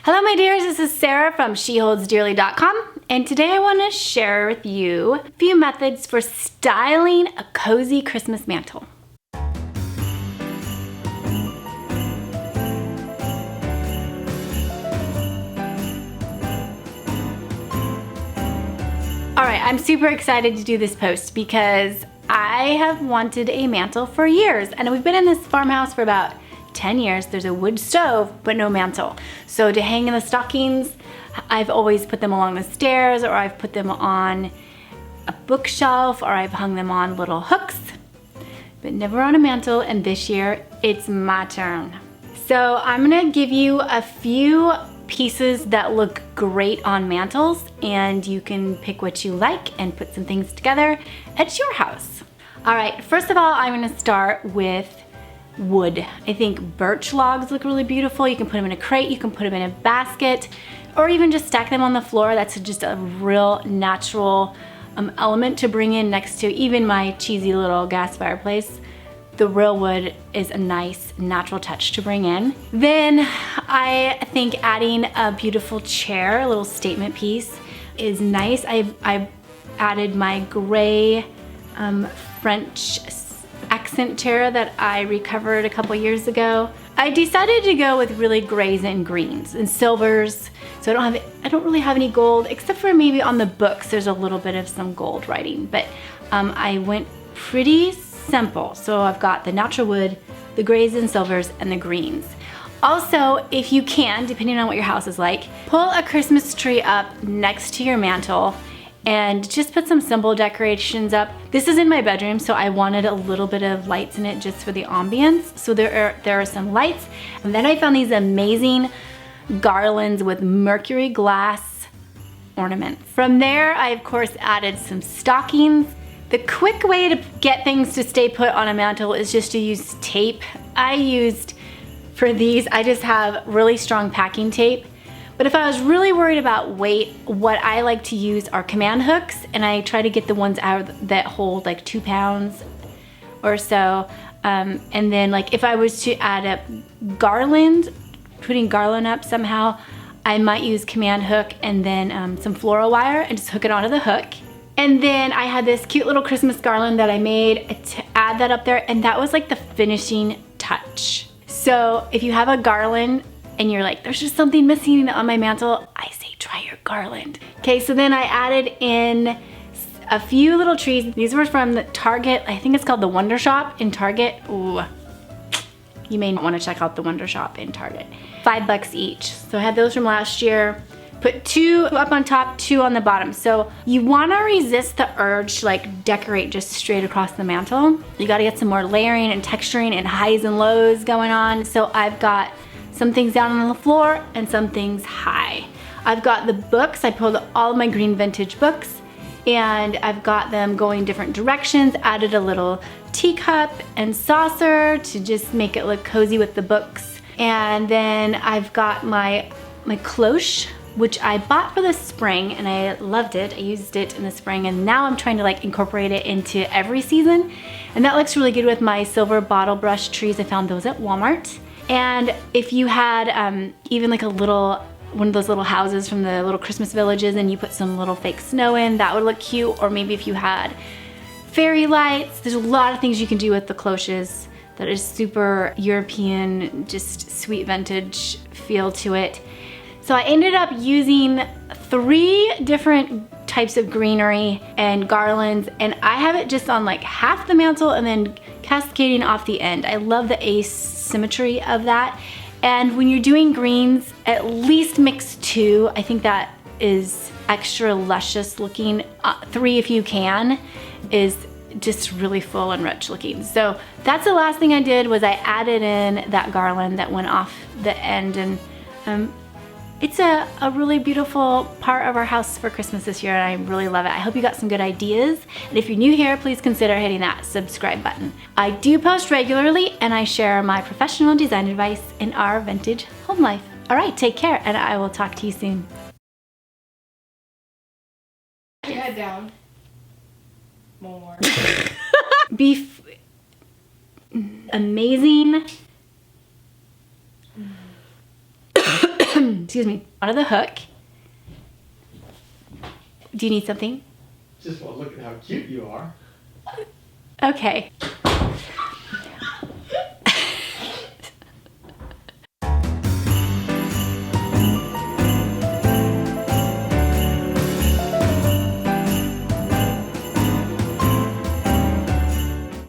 Hello my dears, this is Sarah from sheholdsdearly.com, and today I want to share with you a few methods for styling a cozy Christmas mantle. Alright, I'm super excited to do this post because I have wanted a mantle for years, and we've been in this farmhouse for about 10 years. There's a wood stove, but no mantle. So to hang in the stockings, I've always put them along the stairs, or I've put them on a bookshelf, or I've hung them on little hooks, but never on a mantle, and this year it's my turn. So I'm gonna give you a few pieces that look great on mantles, and you can pick what you like and put some things together at your house. All right, first of all, I'm gonna start with wood. I think birch logs look really beautiful. You can put them in a crate, you can put them in a basket, or even just stack them on the floor. That's just a real natural element to bring in next to even my cheesy little gas fireplace. The real wood is a nice natural touch to bring in. Then I think adding a beautiful chair, a little statement piece, is nice. I added my gray French accent chair that I recovered a couple years ago. I decided to go with really grays and greens and silvers. So I don't really have any gold, except for maybe on the books there's a little bit of some gold writing, but I went pretty simple. So I've got the natural wood, the grays and silvers, and the greens. Also, if you can, depending on what your house is like, pull a Christmas tree up next to your mantle and just put some symbol decorations up. This is in my bedroom, so I wanted a little bit of lights in it just for the ambience. So there are some lights. And then I found these amazing garlands with mercury glass ornaments. From there, I of course added some stockings. The quick way to get things to stay put on a mantle is just to use tape. For these, I just have really strong packing tape. But if I was really worried about weight, what I like to use are command hooks, and I try to get the ones out that hold like 2 pounds or so. And then like if I was to add up garland, putting garland up somehow, I might use command hook and then some floral wire and just hook it onto the hook. And then I had this cute little Christmas garland that I made to add that up there, and that was like the finishing touch. So if you have a garland and you're like, there's just something missing on my mantle, I say try your garland. Okay, so then I added in a few little trees. These were from the Target. I think it's called the Wonder Shop in Target. Ooh, you may want to check out the Wonder Shop in Target. $5 each. So I had those from last year. Put 2 up on top, 2 on the bottom. So you wanna resist the urge to like decorate just straight across the mantle. You gotta get some more layering and texturing and highs and lows going on. So I've got some things down on the floor and some things high. I've got the books. I pulled all of my green vintage books, and I've got them going different directions. Added a little teacup and saucer to just make it look cozy with the books. And then I've got my cloche, which I bought for the spring, and I loved it. I used it in the spring, and now I'm trying to like incorporate it into every season. And that looks really good with my silver bottle brush trees. I found those at Walmart. And if you had even like one of those little houses from the little Christmas villages and you put some little fake snow in, that would look cute. Or maybe if you had fairy lights, there's a lot of things you can do with the cloches that is super European, just sweet vintage feel to it. So I ended up using 3 different types of greenery and garlands, and I have it just on like half the mantle and then cascading off the end. I love the asymmetry of that. And when you're doing greens, at least mix 2. I think that is extra luscious looking. 3 if you can is just really full and rich looking. So that's the last thing I did, was I added in that garland that went off the end, and it's a really beautiful part of our house for Christmas this year, and I really love it. I hope you got some good ideas. And if you're new here, please consider hitting that subscribe button. I do post regularly, and I share my professional design advice in our vintage home life. All right, take care, and I will talk to you soon. Your head down. More. Amazing excuse me, out of the hook. Do you need something? Just want to look at how cute you are. Okay.